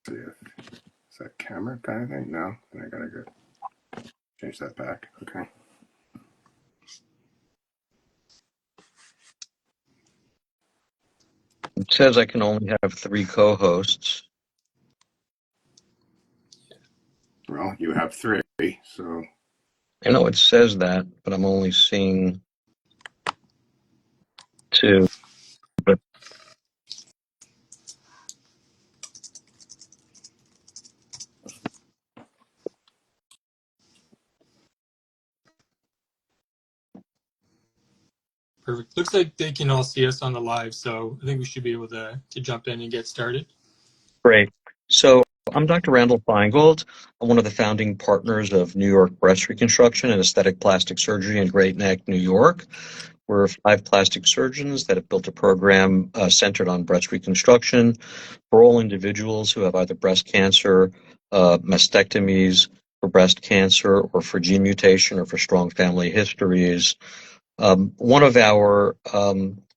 see if is that camera kind of thing? No, then I gotta go change that back. Okay. It says I can only have 3 co-hosts. Well, you have 3, so I know it says that, but I'm only seeing 2. But Perfect. Looks like they can all see us on the live, so I think we should be able to jump in and get started. great. So I'm Dr. Randall Feingold. I'm one of the founding partners of New York Breast Reconstruction and Aesthetic Plastic Surgery in Great Neck, New York. We're 5 plastic surgeons that have built a program centered on breast reconstruction for all individuals who have either breast cancer, mastectomies for breast cancer, or for gene mutation, or for strong family histories. One of our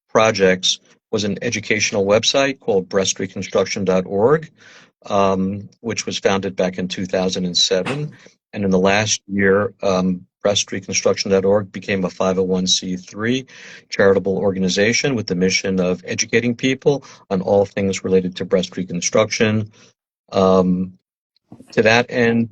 projects was an educational website called BreastReconstruction.org, which was founded back in 2007. And in the last year, BreastReconstruction.org became a 501c3 charitable organization with the mission of educating people on all things related to breast reconstruction. To that end,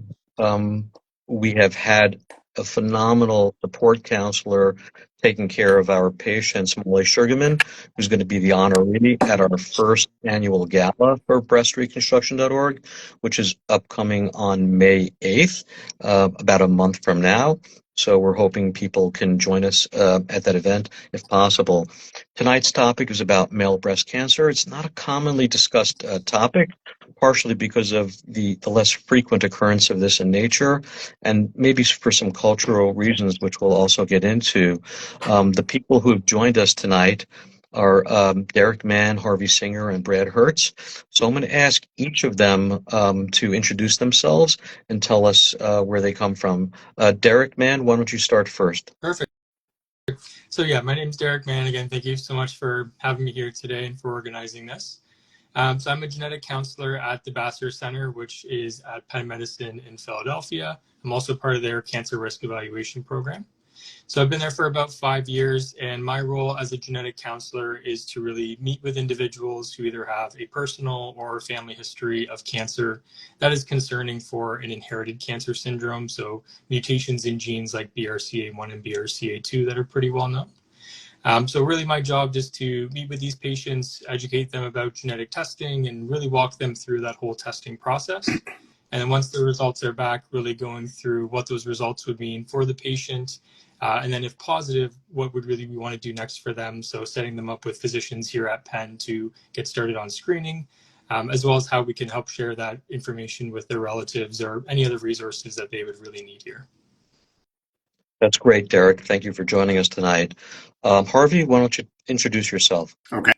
we have had a phenomenal support counselor taking care of our patients, Molly Sugarman, who's going to be the honoree at our first annual gala for BreastReconstruction.org, which is upcoming on May 8th, about a month from now. So we're hoping people can join us at that event if possible. Tonight's topic is about male breast cancer. It's not a commonly discussed topic, partially because of the less frequent occurrence of this in nature, and maybe for some cultural reasons, which we'll also get into. The people who have joined us tonight are Derick Mann, Harvey Singer, and Brad Hertz. So I'm going to ask each of them to introduce themselves and tell us where they come from. Derick Mann, why don't you start first? Perfect. So yeah, my name is Derick Mann. Again, thank you so much for having me here today and for organizing this. So I'm a genetic counselor at the Bassler Center, which is at Penn Medicine in Philadelphia. I'm also part of their cancer risk evaluation program. So I've been there for about 5 years, and my role as a genetic counselor is to really meet with individuals who either have a personal or family history of cancer that is concerning for an inherited cancer syndrome, so mutations in genes like BRCA1 and BRCA2 that are pretty well known. So really my job is to meet with these patients, educate them about genetic testing, and really walk them through that whole testing process. And then once the results are back, really going through what those results would mean for the patient. And then if positive, what would really we want to do next for them. So setting them up with physicians here at Penn to get started on screening, as well as how we can help share that information with their relatives or any other resources that they would really need here. That's great, Derick. Thank you for joining us tonight. Harvey, why don't you introduce yourself? okay.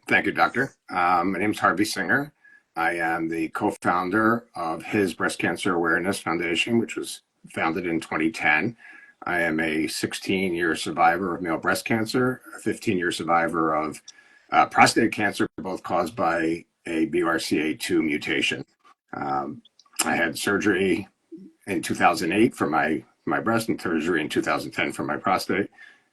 Thank you, Doctor. My name is Harvey Singer. I am the co-founder of His Breast Cancer Awareness Foundation, which was founded in 2010. I am a 16-year survivor of male breast cancer, a 15-year survivor of prostate cancer, both caused by a BRCA2 mutation. I had surgery in 2008 for my breast and surgery in 2010 for my prostate.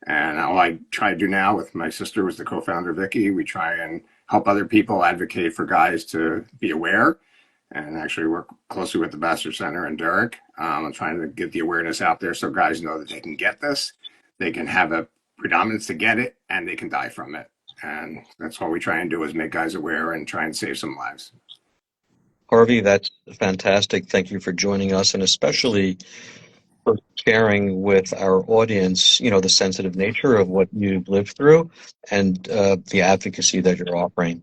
And all I try to do now with my sister, was the co-founder, Vicky, we try and help other people advocate for guys to be aware and actually work closely with the Bassler Center and Derick. I'm trying to get the awareness out there so guys know that they can get this, they can have a predominance to get it, and they can die from it. And that's what we try and do, is make guys aware and try and save some lives. Harvey, that's fantastic. Thank you for joining us, and especially for sharing with our audience, the sensitive nature of what you've lived through and the advocacy that you're offering.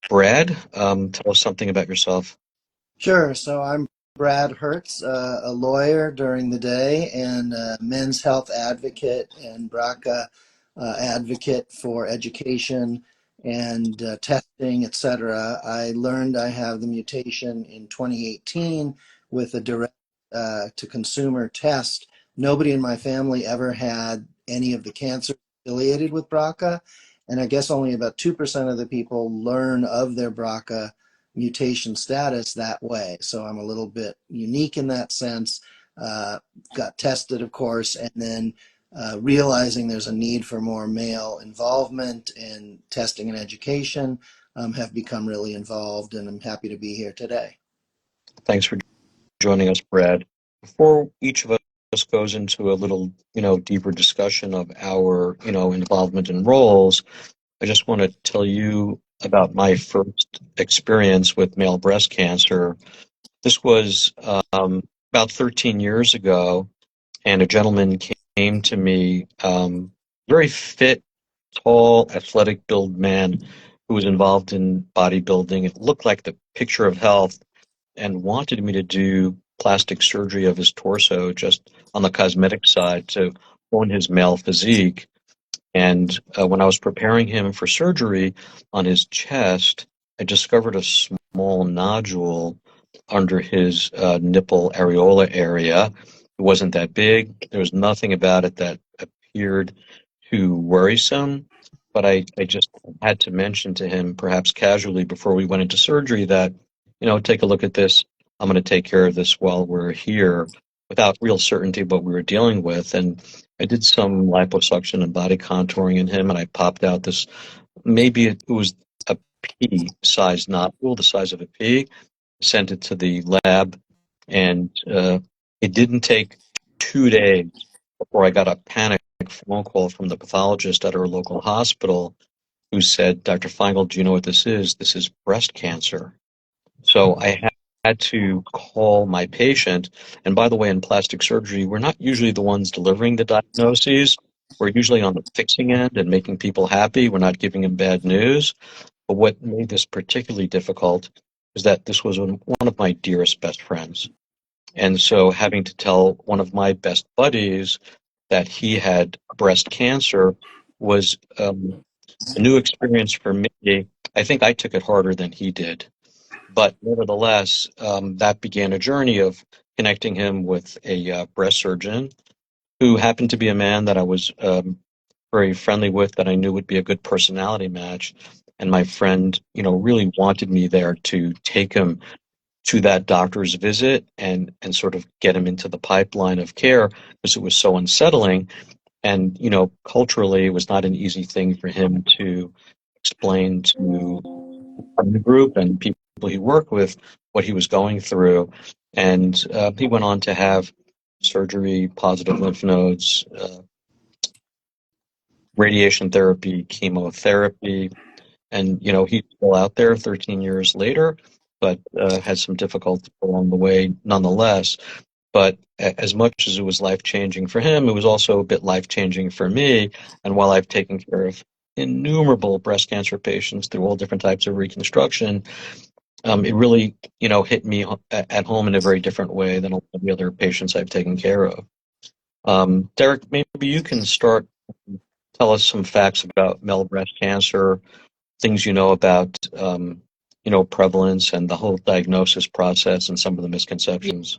Brad, tell us something about yourself. Sure. So I'm Brad Hertz, a lawyer during the day and a men's health advocate and BRCA advocate for education and testing, etc. I learned I have the mutation in 2018 with a direct to consumer test. Nobody in my family ever had any of the cancer affiliated with BRCA, and I guess only about 2% of the people learn of their BRCA mutation status that way. So I'm a little bit unique in that sense. Got tested, of course, and then realizing there's a need for more male involvement in testing and education, have become really involved, and I'm happy to be here today. Thanks for joining us, Brad. Before each of us goes into a little, deeper discussion of our, involvement in roles, I just want to tell you about my first experience with male breast cancer. This was about 13 years ago, and a gentleman came to me, very fit, tall, athletic build man who was involved in bodybuilding. It looked like the picture of health, and wanted me to do plastic surgery of his torso just on the cosmetic side to hone his male physique. And when I was preparing him for surgery on his chest, I discovered a small nodule under his nipple areola area. It wasn't that big. There was nothing about it that appeared too worrisome. But I just had to mention to him, perhaps casually, before we went into surgery, that, take a look at this. I'm going to take care of this while we're here, without real certainty what we were dealing with. And I did some liposuction and body contouring in him, and I popped out this, maybe it was a pea-sized nodule, the size of a pea, sent it to the lab, and it didn't take 2 days before I got a panic phone call from the pathologist at our local hospital who said, "Dr. Feingold, do you know what this is? This is breast cancer." So I had to call my patient. And by the way, in plastic surgery, we're not usually the ones delivering the diagnoses. We're usually on the fixing end and making people happy. We're not giving them bad news. But what made this particularly difficult is that this was one of my dearest best friends. And so having to tell one of my best buddies that he had breast cancer was a new experience for me. I think I took it harder than he did. But nevertheless, that began a journey of connecting him with a breast surgeon who happened to be a man that I was very friendly with, that I knew would be a good personality match. And my friend, really wanted me there to take him to that doctor's visit and sort of get him into the pipeline of care, because it was so unsettling. And, culturally, it was not an easy thing for him to explain to the group and people he worked with what he was going through. And he went on to have surgery, positive lymph nodes, radiation therapy, chemotherapy. And, he's still out there 13 years later, but had some difficulty along the way nonetheless. But as much as it was life-changing for him, it was also a bit life-changing for me. And while I've taken care of innumerable breast cancer patients through all different types of reconstruction, it really, hit me at home in a very different way than all the other patients I've taken care of. Derick, maybe you can start, tell us some facts about male breast cancer, things you know about, prevalence and the whole diagnosis process and some of the misconceptions.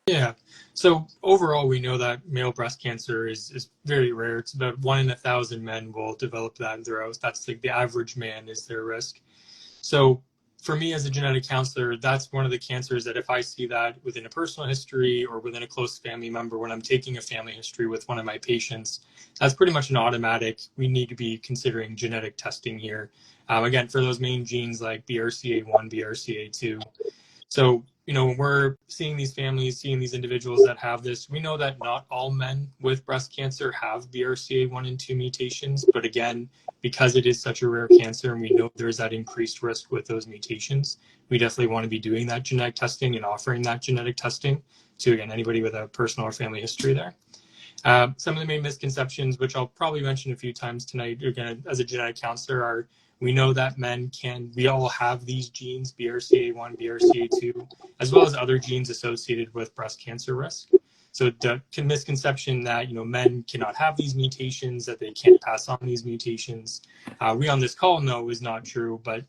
Yeah. So overall, we know that male breast cancer is very rare. It's about 1 in 1,000 men will develop that in their house. That's like the average man is their risk. So for me as a genetic counselor, that's one of the cancers that if I see that within a personal history or within a close family member, when I'm taking a family history with one of my patients, that's pretty much an automatic. We need to be considering genetic testing here. Again, for those main genes like BRCA1, BRCA2. So, when we're seeing these families, seeing these individuals that have this, we know that not all men with breast cancer have BRCA1 and 2 mutations. But again, because it is such a rare cancer and we know there's that increased risk with those mutations, we definitely want to be doing that genetic testing and offering that genetic testing to, again, anybody with a personal or family history there. Some of the main misconceptions, which I'll probably mention a few times tonight, again, as a genetic counselor, are we know that we all have these genes, BRCA1, BRCA2, as well as other genes associated with breast cancer risk. So the misconception that, men cannot have these mutations, that they can't pass on these mutations, we on this call know is not true. But,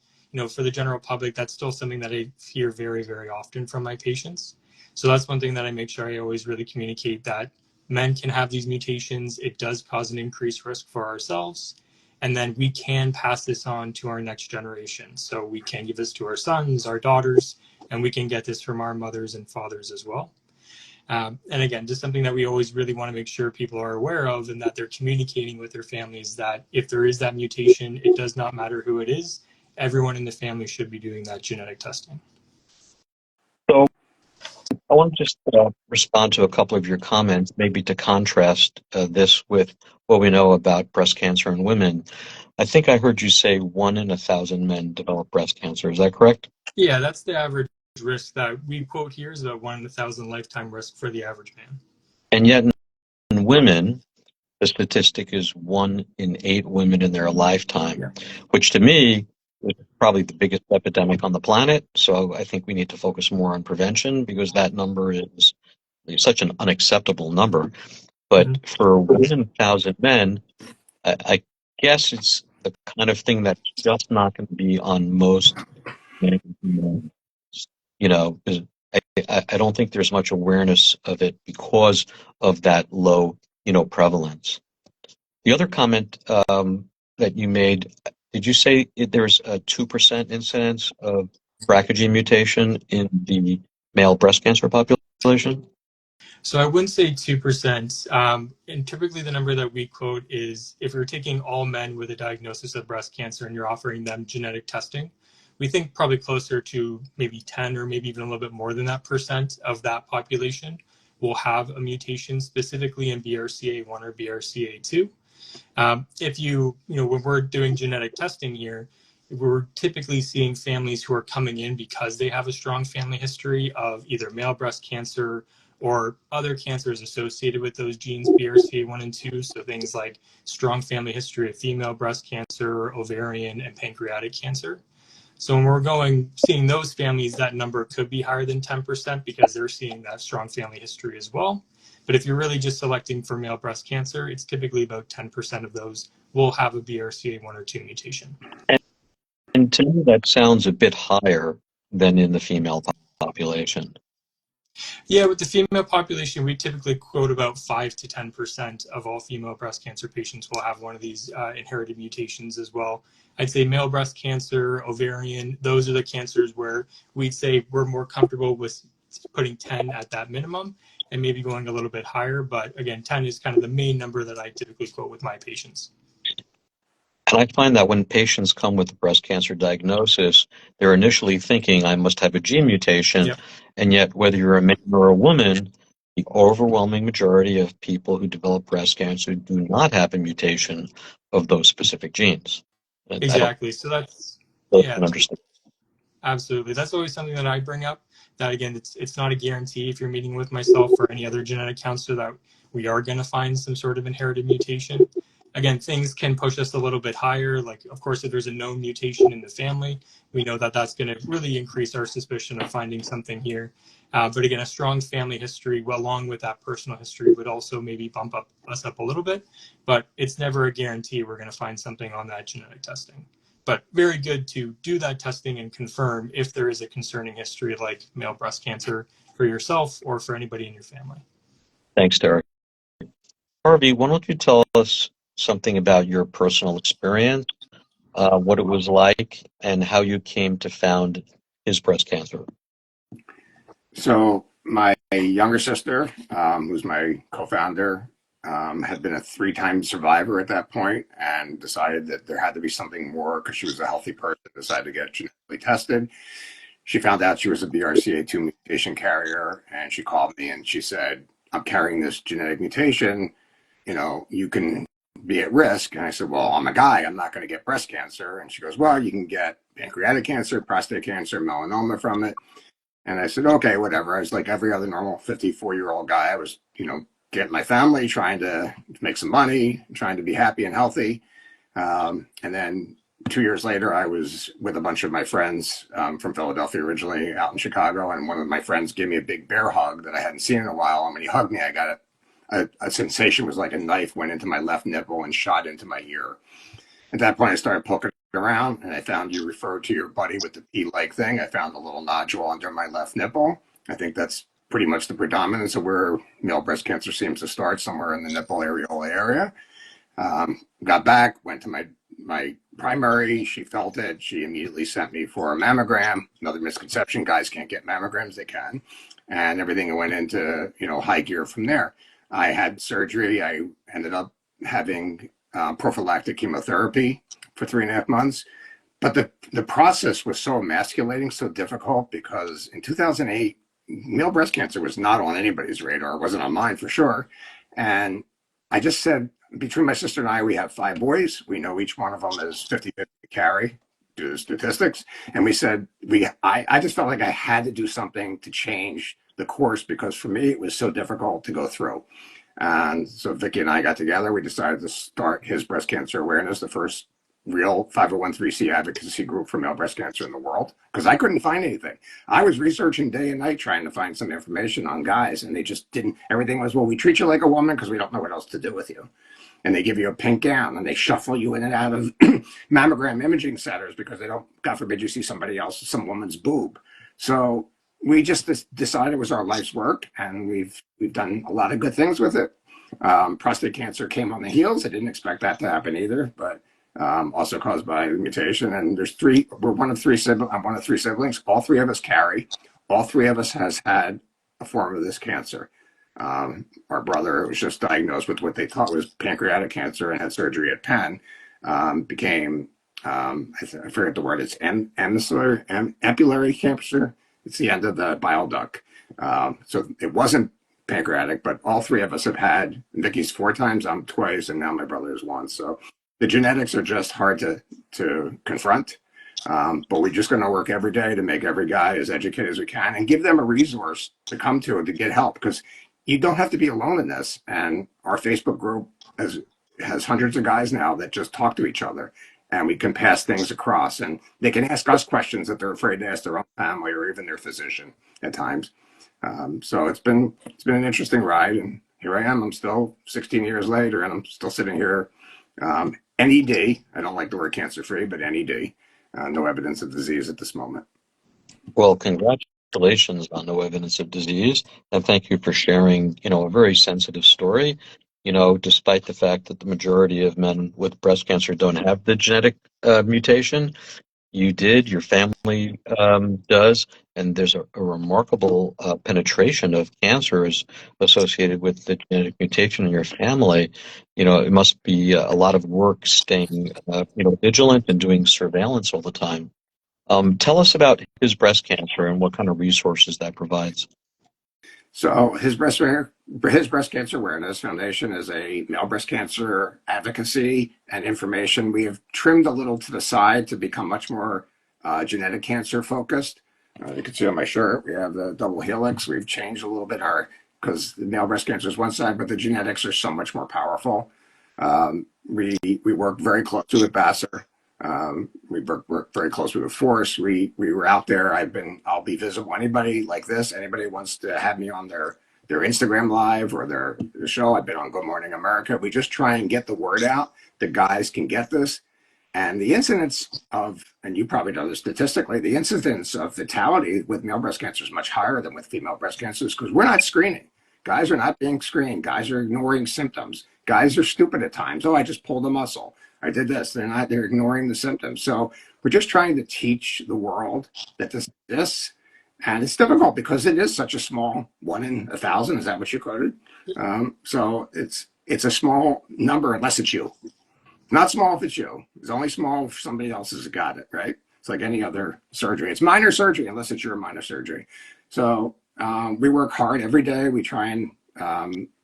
for the general public, that's still something that I hear very, very often from my patients. So that's one thing that I make sure I always really communicate, that men can have these mutations. It does cause an increased risk for ourselves. And then we can pass this on to our next generation. So we can give this to our sons, our daughters, and we can get this from our mothers and fathers as well. And again, just something that we always really want to make sure people are aware of, and that they're communicating with their families that if there is that mutation, it does not matter who it is. Everyone in the family should be doing that genetic testing. So I want to just respond to a couple of your comments, maybe to contrast this with what we know about breast cancer in women. I think I heard you say 1 in 1,000 men develop breast cancer. Is that correct? Yeah, that's the average risk that we quote here is about 1 in 1,000 lifetime risk for the average man. And yet in women, the statistic is 1 in 8 women in their lifetime, which to me is probably the biggest epidemic on the planet. So I think we need to focus more on prevention, because that number is such an unacceptable number. But for 1 in 1,000 men, I guess it's the kind of thing that's just not going to be on most men. You know, I don't think there's much awareness of it because of that low, prevalence. The other comment that you made, did you say there's a 2% incidence of BRCA gene mutation in the male breast cancer population? So I wouldn't say 2%. And typically the number that we quote is if you're taking all men with a diagnosis of breast cancer and you're offering them genetic testing, we think probably closer to maybe 10 or maybe even a little bit more than that percent of that population will have a mutation specifically in BRCA1 or BRCA2. When we're doing genetic testing here, we're typically seeing families who are coming in because they have a strong family history of either male breast cancer or other cancers associated with those genes, BRCA1 and 2. So things like strong family history of female breast cancer, ovarian, and pancreatic cancer. So when we're seeing those families, that number could be higher than 10% because they're seeing that strong family history as well. But if you're really just selecting for male breast cancer, it's typically about 10% of those will have a BRCA1 or 2 mutation. And to me, that sounds a bit higher than in the female population. Yeah, with the female population, we typically quote about 5 to 10% of all female breast cancer patients will have one of these inherited mutations as well. I'd say male breast cancer, ovarian, those are the cancers where we'd say we're more comfortable with putting 10 at that minimum and maybe going a little bit higher. But again, 10 is kind of the main number that I typically quote with my patients. And I find that when patients come with a breast cancer diagnosis, they're initially thinking, I must have a gene mutation. Yep. And yet, whether you're a man or a woman, the overwhelming majority of people who develop breast cancer do not have a mutation of those specific genes. Exactly. So that's, yeah, absolutely. That's always something that I bring up. That again, it's not a guarantee if you're meeting with myself or any other genetic counselor that we are going to find some sort of inherited mutation. Again, things can push us a little bit higher. Like, of course, if there's a known mutation in the family, we know that that's going to really increase our suspicion of finding something here. But again, a strong family history, along with that personal history, would also maybe bump us up a little bit. But it's never a guarantee we're going to find something on that genetic testing. But very good to do that testing and confirm if there is a concerning history like male breast cancer for yourself or for anybody in your family. Thanks, Derick. Harvey, why don't you tell us something about your personal experience, what it was like, and how you came to found His Breast Cancer? So my younger sister, who's my co-founder, had been a 3-time survivor at that point and decided that there had to be something more because she was a healthy person, decided to get genetically tested. She found out she was a BRCA2 mutation carrier, and she called me and she said, I'm carrying this genetic mutation, you can be at risk. And I said, well, I'm a guy, I'm not going to get breast cancer. And she goes, well, you can get pancreatic cancer, prostate cancer, melanoma from it. And I said, okay, whatever. I was like every other normal 54-year-old guy. I was, getting my family, trying to make some money, trying to be happy and healthy. And then 2 years later, I was with a bunch of my friends from Philadelphia originally, out in Chicago. And one of my friends gave me a big bear hug that I hadn't seen in a while. And when he hugged me, I got a sensation was like a knife went into my left nipple and shot into my ear. At that point, I started poking around, and I found you referred to your buddy with the pea-like thing. I found a little nodule under my left nipple. I think that's pretty much the predominance of where male breast cancer seems to start, somewhere in the nipple areola area. Got back, went to my my primary. She felt it. She immediately sent me for a mammogram. Another misconception: guys can't get mammograms. They can, and everything went into high gear from there. I had surgery. I ended up having prophylactic chemotherapy for 3.5 months. But the process was so emasculating, so difficult, because in 2008, male breast cancer was not on anybody's radar. It wasn't on mine for sure. And I just said, between my sister and I, we have 5 boys. We know each one of them is 50-50 to carry due to statistics. And we said, I just felt like I had to do something to change the course, because for me, it was so difficult to go through. And so Vicki and I got together. We decided to start his breast cancer awareness, the first real 501(c) advocacy group for male breast cancer in the world, because I couldn't find anything. I was researching day and night trying to find some information on guys, and they just didn't. Everything was, well, we treat you like a woman because we don't know what else to do with you. And they give you a pink gown, and they shuffle you in and out of mammogram imaging centers because they don't, God forbid, you see somebody else, some woman's boob. So we just decided it was our life's work, and we've done a lot of good things with it. Prostate cancer came on the heels. I didn't expect that to happen either, but also caused by the mutation. And we're one of three siblings. I'm one of 3 siblings. All 3 of us carry. All 3 of us has had a form of this cancer. Our brother was just diagnosed with what they thought was pancreatic cancer and had surgery at Penn. Became, I forget the word, it's ampullary cancer. It's the end of the bile duct. So it wasn't pancreatic, but all 3 of us have had. Vicky's 4 times, I'm twice, and now my brother is once. So the genetics are just hard to confront. But we're just going to work every day to make every guy as educated as we can and give them a resource to come to get help, because you don't have to be alone in this. And our Facebook group has hundreds of guys now that just talk to each other, and we can pass things across, and they can ask us questions that they're afraid to ask their own family or even their physician at times. So it's been an interesting ride, and here I am. I'm still 16 years later, and I'm still sitting here. NED. I don't like the word cancer free, but NED. No evidence of disease at this moment. Well, congratulations on no evidence of disease, and thank you for sharing, a very sensitive story. Despite the fact that the majority of men with breast cancer don't have the genetic mutation, you did, your family does, and there's a remarkable penetration of cancers associated with the genetic mutation in your family. It must be a lot of work staying, vigilant and doing surveillance all the time. Tell us about his breast cancer and what kind of resources that provides. So his breast cancer awareness foundation is a male breast cancer advocacy and information. We have trimmed a little to the side to become much more genetic cancer focused. You can see on my shirt, we have the double helix. We've changed a little bit because the male breast cancer is one side, but the genetics are so much more powerful. We work very closely with Vassar. We work very closely with Force. We were out there. I'll be visible. Anybody like this, anybody wants to have me on their Instagram live or their show. I've been on Good Morning America. We just try and get the word out that guys can get this. And the incidence of, and you probably know this statistically, the incidence of fatality with male breast cancer is much higher than with female breast cancers, because we're not screening. Guys are not being screened. Guys are ignoring symptoms. Guys are stupid at times. Oh, I just pulled a muscle. I did this. They're ignoring the symptoms. So we're just trying to teach the world that this exists. And it's difficult because it is such a small 1 in 1,000. Is that what you quoted? So it's a small number unless it's you. Not small if it's you. It's only small if somebody else has got it, right? It's like any other surgery. It's minor surgery unless it's your minor surgery. So we work hard every day. We try and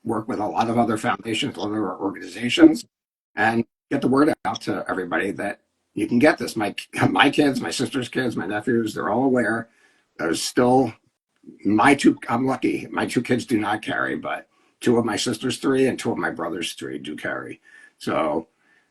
work with a lot of other foundations, other organizations, and get the word out to everybody that you can get this. My kids, my sister's kids, my nephews, they're all aware. There's still I'm lucky. My 2 kids do not carry, but 2 of my sister's 3 and 2 of my brother's 3 do carry. So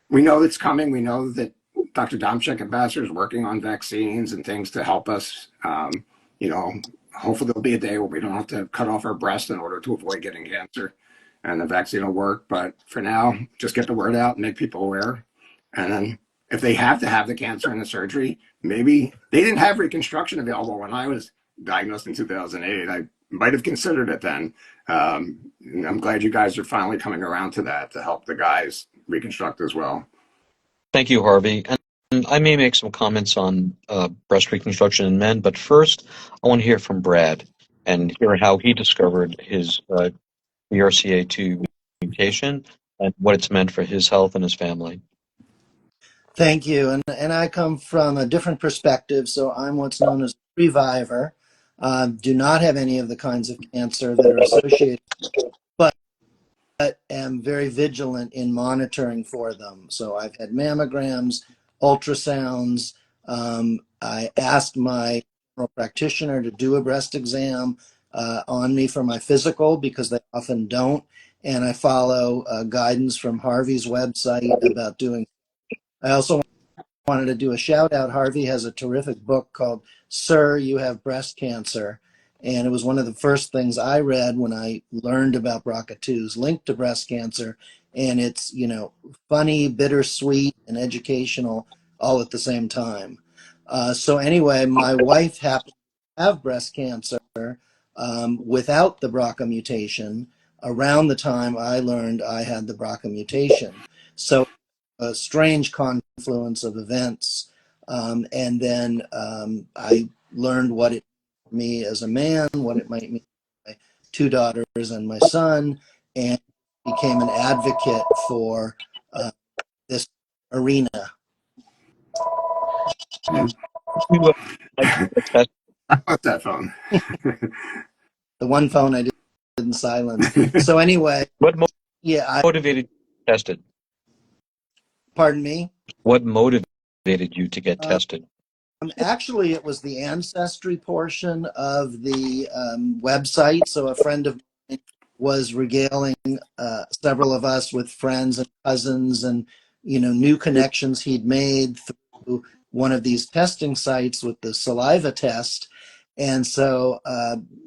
we know it's coming. We know that Dr. Domchek at Vassar is working on vaccines and things to help us. Hopefully there'll be a day where we don't have to cut off our breast in order to avoid getting cancer, and the vaccine will work. But for now, just get the word out and make people aware. And then if they have to have the cancer and the surgery, maybe they didn't have Reconstruction available when I was diagnosed in 2008. I might have considered it then. And I'm glad you guys are finally coming around to that to help the guys reconstruct as well. Thank you, Harvey. And I may make some comments on breast reconstruction in men, but first, I want to hear from Brad and hear how he discovered his BRCA2 mutation and what it's meant for his health and his family. Thank you. And I come from a different perspective. So I'm what's known as a reviver. Do not have any of the kinds of cancer that are associated, but am very vigilant in monitoring for them. So I've had mammograms, ultrasounds. I asked my general practitioner to do a breast exam on me for my physical because they often don't. And I follow guidance from Harvey's website about doing. I also wanted to do a shout out. Harvey has a terrific book called Sir, You Have Breast Cancer. And it was one of the first things I read when I learned about BRCA2's link to breast cancer. And it's, funny, bittersweet, and educational all at the same time. So, anyway, my wife happened to have breast cancer without the BRCA mutation around the time I learned I had the BRCA mutation. So, a strange confluence of events. And then I learned what it meant for me as a man, what it might mean for my two daughters and my son, and became an advocate for this arena. You, like to test What's that phone? The one phone I didn't silence. So anyway, what yeah, motivated you to test it? pardon me. What motivated you to get Uh, tested? Actually, it was the ancestry portion of the website. So a friend of mine was regaling several of us with friends and cousins and new connections he'd made through one of these testing sites with the saliva test. And so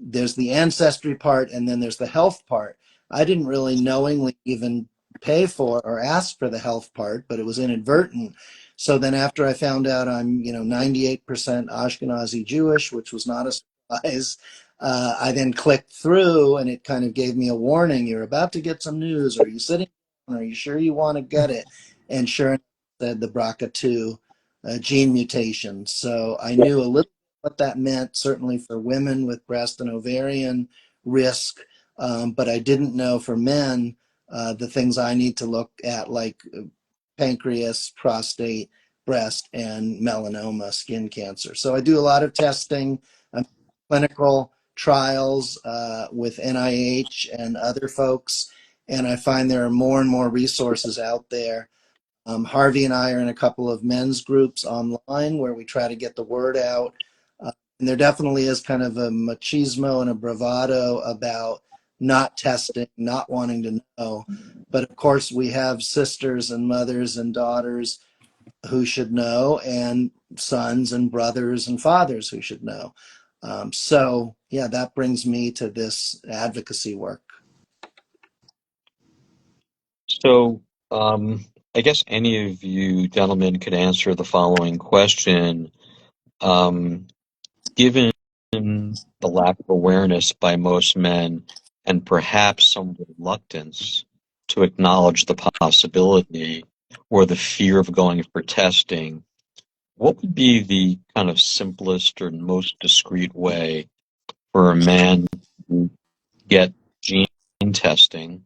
there's the ancestry part, and then there's the health part. I didn't really knowingly even pay for or ask for the health part, but it was inadvertent. So then after I found out I'm, 98% Ashkenazi Jewish, which was not a surprise, I then clicked through and it kind of gave me a warning. You're about to get some news. Are you sitting down? Are you sure you want to get it? And sure enough, it said the BRCA2 gene mutation. So I knew a little what that meant, certainly for women with breast and ovarian risk, but I didn't know for men the things I need to look at, like pancreas, prostate, breast, and melanoma, skin cancer. So I do a lot of testing, clinical trials with NIH and other folks, and I find there are more and more resources out there. Harvey and I are in a couple of men's groups online where we try to get the word out. And there definitely is kind of a machismo and a bravado about not testing, not wanting to know. But of course, we have sisters and mothers and daughters who should know, and sons and brothers and fathers who should know. So, yeah, that brings me to this advocacy work. So, I guess any of you gentlemen could answer the following question. Given the lack of awareness by most men and perhaps some reluctance to acknowledge the possibility or the fear of going for testing, what would be the kind of simplest or most discreet way for a man to get gene testing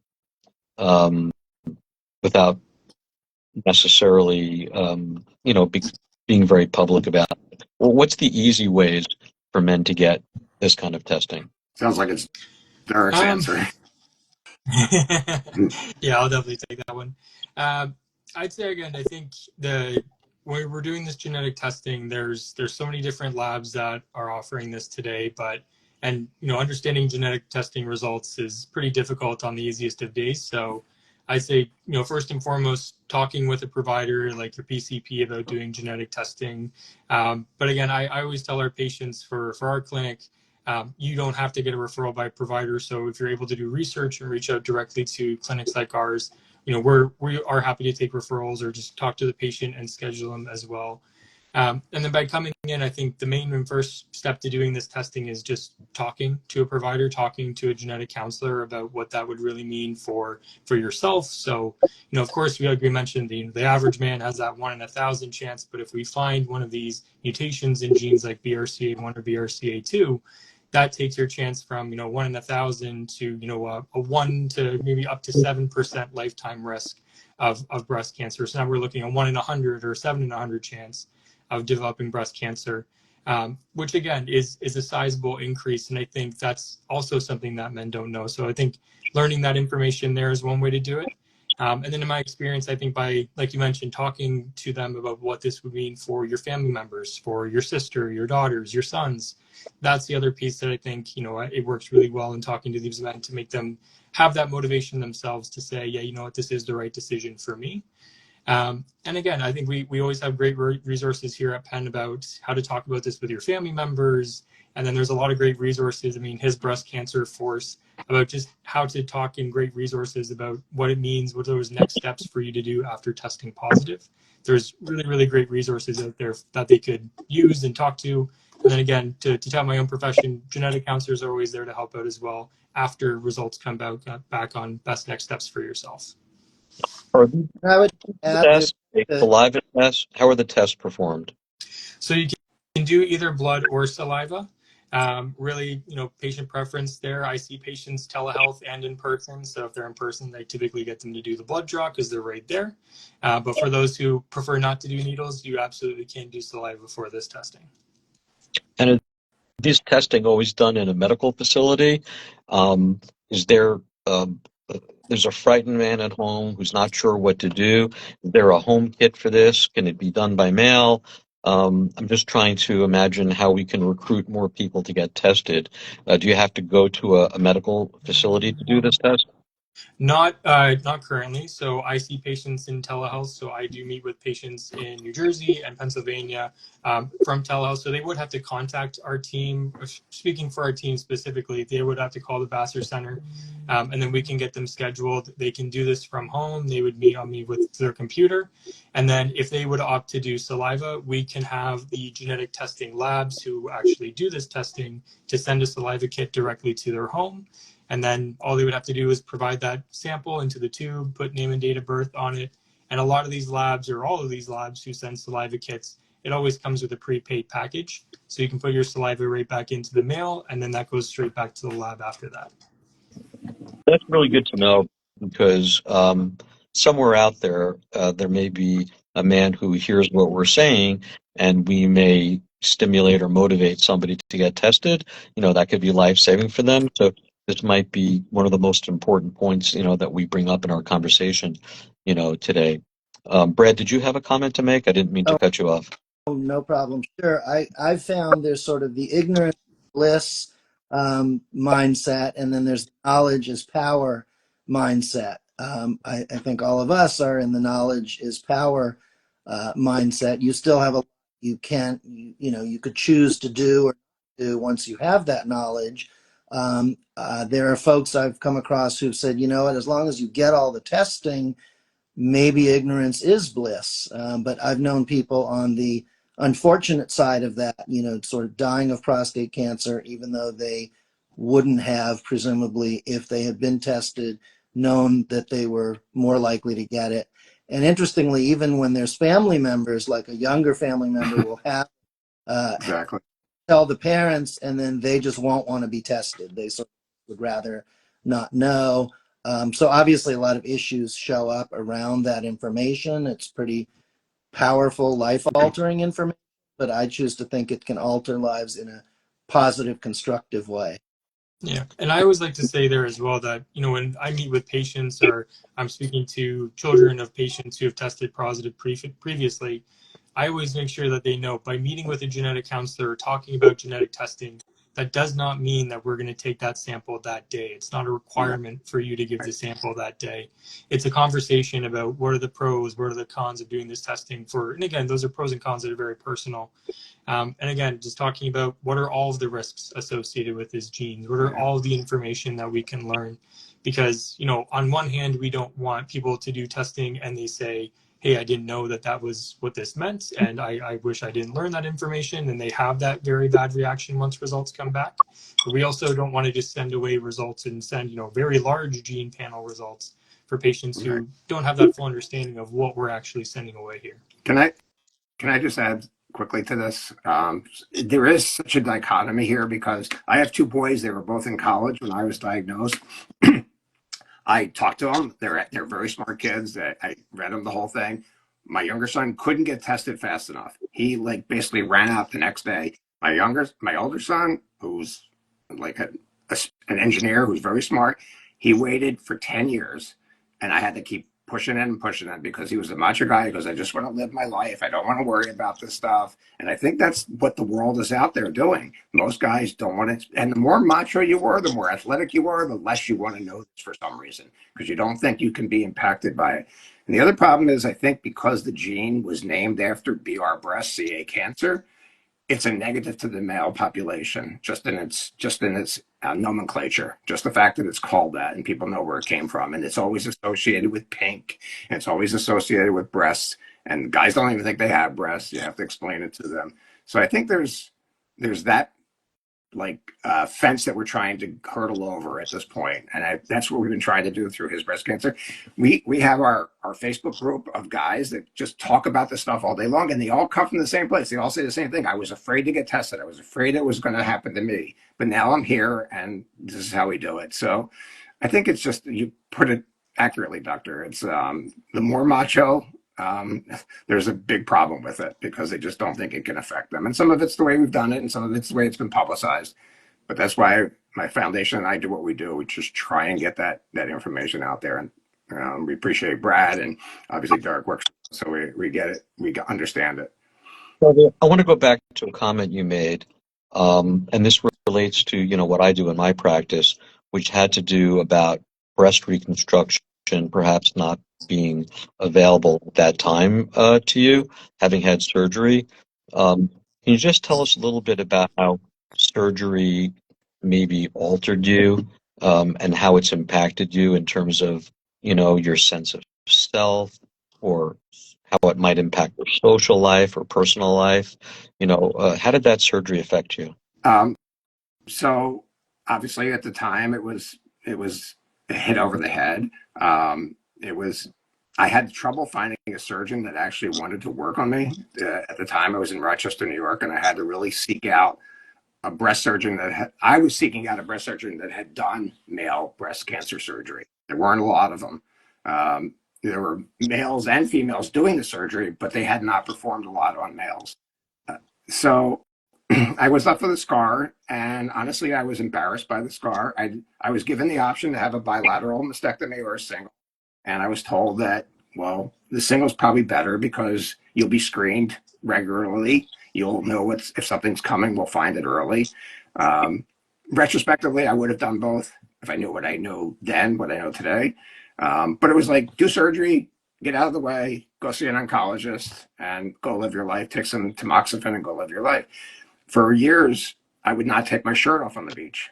without necessarily, being very public about it? Well, what's the easy ways for men to get this kind of testing? Sounds like it's Derek's Um, answer. yeah, I'll definitely take that one. I'd say again, I think when we're doing this genetic testing, there's so many different labs that are offering this today, and understanding genetic testing results is pretty difficult on the easiest of days. So I say, first and foremost, talking with a provider like your PCP about doing genetic testing. But again, I always tell our patients for our clinic, you don't have to get a referral by a provider. So if you're able to do research and reach out directly to clinics like ours, we are happy to take referrals or just talk to the patient and schedule them as well. And then by coming in, I think the main and first step to doing this testing is just talking to a provider, talking to a genetic counselor about what that would really mean for yourself. So, of course, like we mentioned, the average man has that 1 in 1,000 chance. But if we find one of these mutations in genes like BRCA1 or BRCA2, that takes your chance from 1 in 1,000 to a 1 to maybe up to 7% lifetime risk of breast cancer. So now we're looking at 1 in 100 or 7 in 100 chance of developing breast cancer, which again is a sizable increase. And I think that's also something that men don't know. So I think learning that information there is one way to do it. And then in my experience, I think by, like you mentioned, talking to them about what this would mean for your family members, for your sister, your daughters, your sons, that's the other piece that I think, it works really well in talking to these men to make them have that motivation themselves to say, yeah, you know what, this is the right decision for me. And again, I think we always have great resources here at Penn about how to talk about this with your family members. And then there's a lot of great resources. I mean, his breast cancer force about just how to talk in great resources about what it means, what those next steps for you to do after testing positive. There's really, really great resources out there that they could use and talk to. And then again, to tell my own profession, genetic counselors are always there to help out as well after results come back on best next steps for yourself. Are these I would add tests a saliva test? How are the tests performed? So you can do either blood or saliva. Really, patient preference there. I see patients telehealth and in person. So if they're in person, they typically get them to do the blood draw because they're right there. But for those who prefer not to do needles, you absolutely can do saliva for this testing. And is this testing always done in a medical facility? Is there there's a frightened man at home who's not sure what to do? Is there a home kit for this? Can it be done by mail? I'm just trying to imagine how we can recruit more people to get tested. Do you have to go to a medical facility to do this test? Not currently. So I see patients in telehealth. So I do meet with patients in New Jersey and Pennsylvania from telehealth. So they would have to contact our team. Speaking for our team specifically, they would have to call the Vassar Center, and then we can get them scheduled. They can do this from home. They would meet on me with their computer, and then if they would opt to do saliva, we can have the genetic testing labs who actually do this testing to send a saliva kit directly to their home. And then all they would have to do is provide that sample into the tube, put name and date of birth on it. And a lot of these labs, or all of these labs who send saliva kits, it always comes with a prepaid package. So you can put your saliva right back into the mail, and then that goes straight back to the lab after that. That's really good to know because somewhere out there, there may be a man who hears what we're saying, and we may stimulate or motivate somebody to get tested. That could be life-saving for them. So this might be one of the most important points, that we bring up in our conversation, today. Brad, did you have a comment to make? I didn't mean to cut you off. Oh, no problem. Sure. I've found there's sort of the ignorance bliss mindset, and then there's knowledge is power mindset. I think all of us are in the knowledge is power mindset. You still have you could choose to do or do once you have that knowledge. There are folks I've come across who've said, as long as you get all the testing, maybe ignorance is bliss. But I've known people on the unfortunate side of that, sort of dying of prostate cancer, even though they wouldn't have, presumably, if they had been tested, known that they were more likely to get it. And interestingly, even when there's family members, like a younger family member will have Exactly. tell the parents, and then they just won't want to be tested. They sort of would rather not know. So obviously a lot of issues show up around that information. It's pretty powerful, life-altering information, but I choose to think it can alter lives in a positive, constructive way. Yeah, and I always like to say there as well that, when I meet with patients or I'm speaking to children of patients who have tested positive previously, I always make sure that they know by meeting with a genetic counselor or talking about genetic testing, that does not mean that we're going to take that sample that day. It's not a requirement for you to give the sample that day. It's a conversation about what are the pros, what are the cons of doing this testing and again, those are pros and cons that are very personal. And again, just talking about what are all of the risks associated with this gene? What are all the information that we can learn? Because, on one hand, we don't want people to do testing and they say, hey, I didn't know that that was what this meant, and I wish I didn't learn that information, and they have that very bad reaction once results come back. But we also don't want to just send away results and send, very large gene panel results for patients Right. who don't have that full understanding of what we're actually sending away here. Can I just add quickly to this? There is such a dichotomy here because I have two boys. They were both in college when I was diagnosed. I talked to them. They're very smart kids. That I read them the whole thing. My younger son couldn't get tested fast enough. He like basically ran out the next day. My older son, who's like an engineer who's very smart, he waited for 10 years, and I had to keep pushing it because he was a macho guy. He goes, I just want to live my life. I don't want to worry about this stuff. And I think that's what the world is out there doing. Most guys don't want to. And the more macho you were, the more athletic you were, the less you want to know this for some reason because you don't think you can be impacted by it. And the other problem is, I think because the gene was named after BR breast, CA cancer, it's a negative to the male population, just in its nomenclature, just the fact that it's called that and people know where it came from, and it's always associated with pink, and it's always associated with breasts, and guys don't even think they have breasts. You have to explain it to them. So I think there's that like fence that we're trying to hurdle over at this point, and that's what we've been trying to do through his breast cancer. We have our Facebook group of guys that just talk about this stuff all day long, and they all come from the same place. They all say the same thing. I was afraid to get tested. I was afraid it was going to happen to me, but now I'm here, and this is how we do it. So I think it's just, you put it accurately, doctor. It's the more macho, there's a big problem with it because they just don't think it can affect them. And some of it's the way we've done it, and some of it's the way it's been publicized. But that's why my foundation and I do what we do. We just try and get that information out there. And we appreciate Brad, and obviously Derick works, so we get it. We understand it. I want to go back to a comment you made, and this relates to what I do in my practice, which had to do about breast reconstruction perhaps not being available at that time to you, having had surgery. Can you just tell us a little bit about how surgery maybe altered you and how it's impacted you in terms of your sense of self, or how it might impact your social life or personal life? How did that surgery affect you? So obviously at the time it was a hit over the head. I had trouble finding a surgeon that actually wanted to work on me. At the time I was in Rochester, New York, and I had to really seek out a breast surgeon I was seeking out a breast surgeon that had done male breast cancer surgery. There weren't a lot of them. There were males and females doing the surgery, but they had not performed a lot on males. So I was left with a scar, and honestly, I was embarrassed by the scar. I was given the option to have a bilateral mastectomy or a single, and I was told that, well, the single's probably better because you'll be screened regularly. You'll know if something's coming. We'll find it early. Retrospectively, I would have done both if I knew what I knew then, what I know today. But it was like, do surgery, get out of the way, go see an oncologist, and go live your life. Take some tamoxifen and go live your life. For years, I would not take my shirt off on the beach.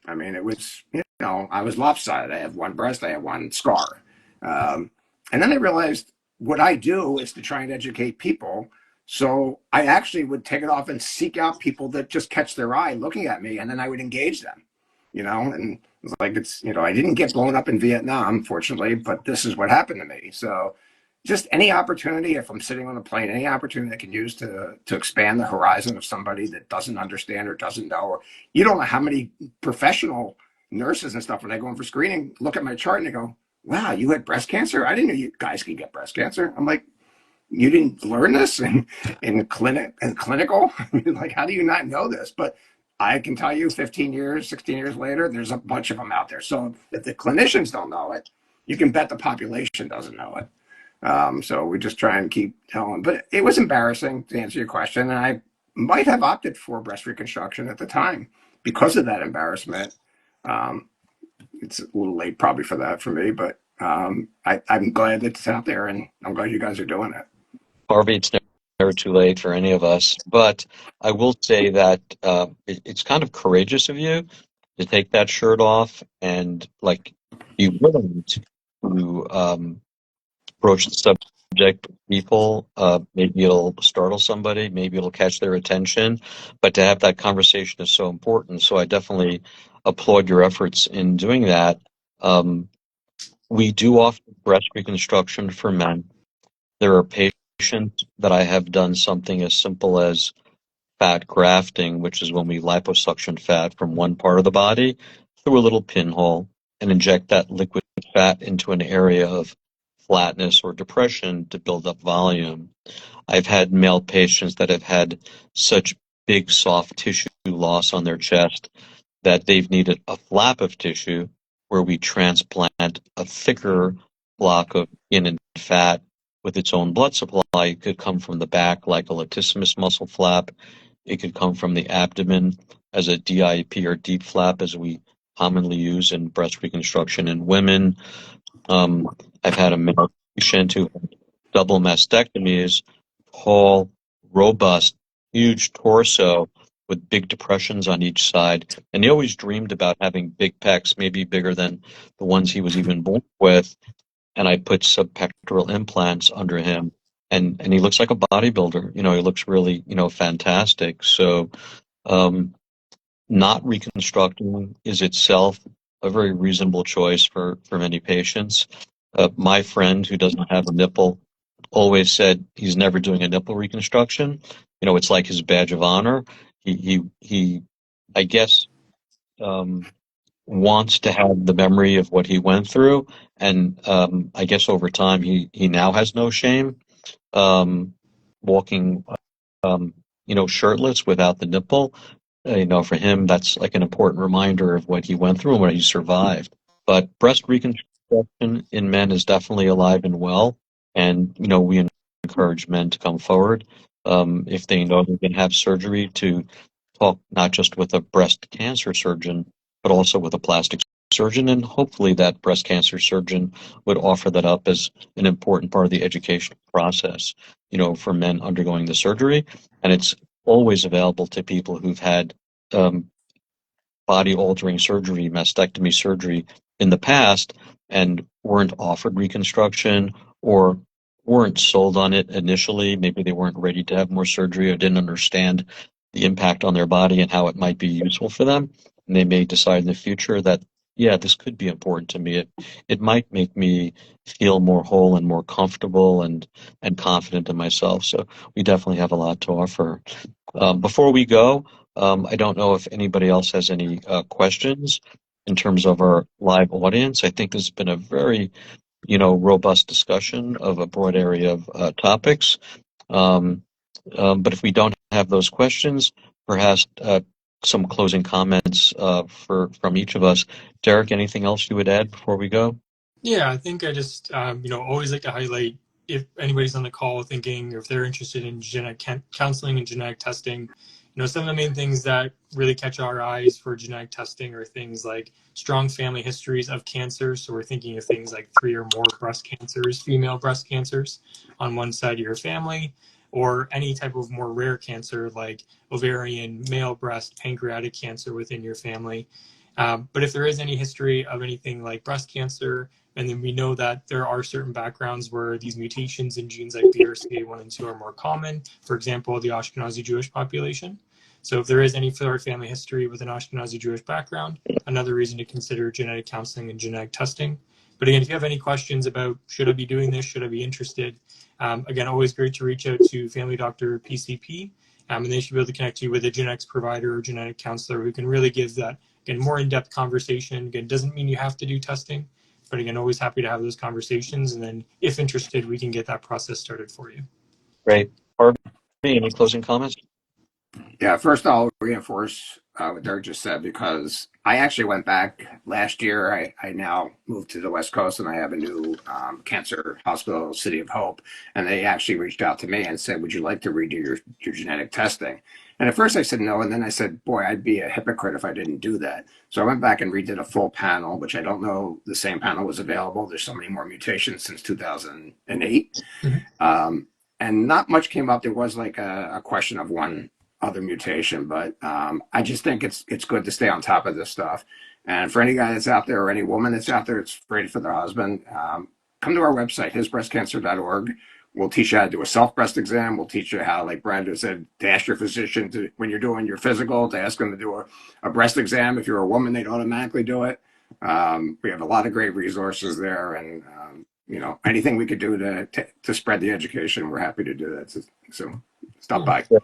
I mean, it was, I was lopsided. I have one breast, I have one scar. And then I realized what I do is to try and educate people. So I actually would take it off and seek out people that just catch their eye looking at me, and then I would engage them, and it's like, I didn't get blown up in Vietnam, fortunately, but this is what happened to me. So just any opportunity, if I'm sitting on a plane, any opportunity I can use to expand the horizon of somebody that doesn't understand or doesn't know, or you don't know how many professional nurses and stuff, when I go in for screening, look at my chart and they go, wow, you had breast cancer? I didn't know you guys could get breast cancer. I'm like, you didn't learn this in clinical? I mean, like, how do you not know this? But I can tell you 15 years, 16 years later, there's a bunch of them out there. So if the clinicians don't know it, you can bet the population doesn't know it. So we just try and keep telling. But it was embarrassing, to answer your question. And I might have opted for breast reconstruction at the time because of that embarrassment. It's a little late probably for that for me, but I'm glad that it's out there, and I'm glad you guys are doing it. Harvey, it's never too late for any of us, but I will say that it's kind of courageous of you to take that shirt off and be willing to broach the subject people. Maybe it'll startle somebody, maybe it'll catch their attention, but to have that conversation is so important. So I definitely applaud your efforts in doing that. We do offer breast reconstruction for men. There are patients that I have done something as simple as fat grafting, which is when we liposuction fat from one part of the body through a little pinhole and inject that liquid fat into an area of flatness or depression to build up volume. I've had male patients that have had such big soft tissue loss on their chest that they've needed a flap of tissue where we transplant a thicker block of skin and fat with its own blood supply. It could come from the back like a latissimus muscle flap. It could come from the abdomen as a DIP or deep flap, as we commonly use in breast reconstruction in women. I've had a male patient who had double mastectomies, tall, robust, huge torso with big depressions on each side. And he always dreamed about having big pecs, maybe bigger than the ones he was even born with. And I put subpectoral implants under him. And he looks like a bodybuilder. He looks really, fantastic. So not reconstructing is itself a very reasonable choice for many patients. My friend who doesn't have a nipple always said he's never doing a nipple reconstruction. It's like his badge of honor. He I guess, wants to have the memory of what he went through, and I guess over time he now has no shame, walking, shirtless without the nipple. For him, that's like an important reminder of what he went through and what he survived. But breast reconstruction in men is definitely alive and well, and we encourage men to come forward if they know they can have surgery, to talk not just with a breast cancer surgeon, but also with a plastic surgeon, and hopefully that breast cancer surgeon would offer that up as an important part of the education process, for men undergoing the surgery. And it's always available to people who've had body-altering surgery, mastectomy surgery in the past and weren't offered reconstruction or weren't sold on it initially. Maybe they weren't ready to have more surgery or didn't understand the impact on their body and how it might be useful for them. And they may decide in the future that, yeah, this could be important to me. It might make me feel more whole and more comfortable and confident in myself. So we definitely have a lot to offer. Before we go, I don't know if anybody else has any questions in terms of our live audience. I think this has been a very, robust discussion of a broad area of topics. But if we don't have those questions, perhaps some closing comments from each of us. Derick, anything else you would add before we go? Yeah, I think I just, always like to highlight, if anybody's on the call thinking, or if they're interested in genetic counseling and genetic testing, some of the main things that really catch our eyes for genetic testing are things like strong family histories of cancer. So we're thinking of things like 3 or more breast cancers, female breast cancers on one side of your family, or any type of more rare cancer like ovarian, male breast, pancreatic cancer within your family. But if there is any history of anything like breast cancer, and then we know that there are certain backgrounds where these mutations in genes like BRCA1 and 2 are more common, for example, the Ashkenazi Jewish population. So if there is any family history with an Ashkenazi Jewish background, another reason to consider genetic counseling and genetic testing. But again, if you have any questions about should I be doing this, should I be interested, again, always great to reach out to Family Doctor PCP, and they should be able to connect you with a genetics provider or genetic counselor who can really give that, again, more in-depth conversation. Again, doesn't mean you have to do testing, but again, always happy to have those conversations. And then if interested, we can get that process started for you. Great. Harvey, any closing comments? Yeah, first I'll reinforce what Derick just said, because I actually went back last year. I now moved to the West Coast and I have a new cancer hospital, City of Hope. And they actually reached out to me and said, would you like to redo your genetic testing? And at first I said no. And then I said, boy, I'd be a hypocrite if I didn't do that. So I went back and redid a full panel, which I don't know the same panel was available. There's so many more mutations since 2008. And not much came up. There was like a question of one other mutation, but I just think it's good to stay on top of this stuff. And for any guy that's out there or any woman that's out there that's afraid for their husband, come to our website, hisbreastcancer.org. We'll teach you how to do a self-breast exam. We'll teach you how, like Brad said, to ask your physician to, when you're doing your physical, to ask them to do a breast exam. If you're a woman, they'd automatically do it. We have a lot of great resources there, and anything we could do to spread the education, we're happy to do that. So stop by. And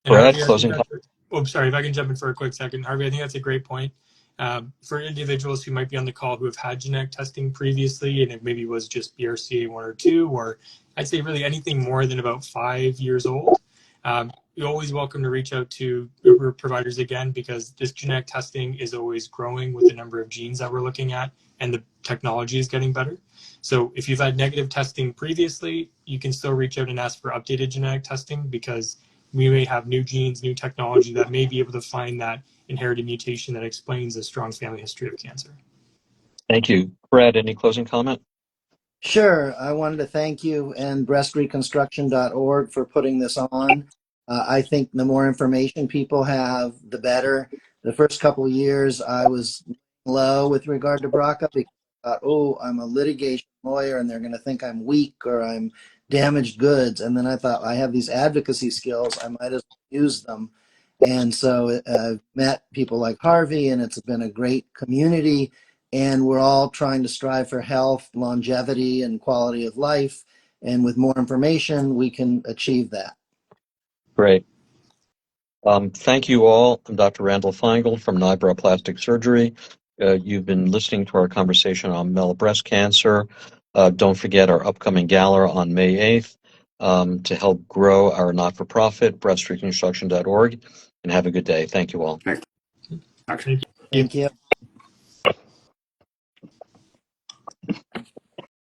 Brad, Harvey, closing comment? sorry, if I can jump in for a quick second. Harvey, I think that's a great point. For individuals who might be on the call who have had genetic testing previously, and it maybe was just BRCA1 or 2, or I'd say really anything more than about 5 years old, you're always welcome to reach out to your providers again, because this genetic testing is always growing with the number of genes that we're looking at, and the technology is getting better. So if you've had negative testing previously, you can still reach out and ask for updated genetic testing, because we may have new genes, new technology that may be able to find that inherited mutation that explains a strong family history of cancer. Thank you. Brad, any closing comment? Sure. I wanted to thank you and BreastReconstruction.org for putting this on. I think the more information people have, the better. The first couple of years, I was low with regard to BRCA because I thought, oh, I'm a litigation lawyer and they're going to think I'm weak or I'm damaged goods. And then I thought, I have these advocacy skills, I might as well use them. And so I've met people like Harvey, and it's been a great community. And we're all trying to strive for health, longevity, and quality of life. And with more information, we can achieve that. Great. Thank you all. I'm Dr. Randall Feingold from Nibrow Plastic Surgery. You've been listening to our conversation on male breast cancer. Don't forget our upcoming gala on May 8th to help grow our not-for-profit, BreastReconstruction.org, and have a good day. Thank you all. Thanks. Thank you. Thank you.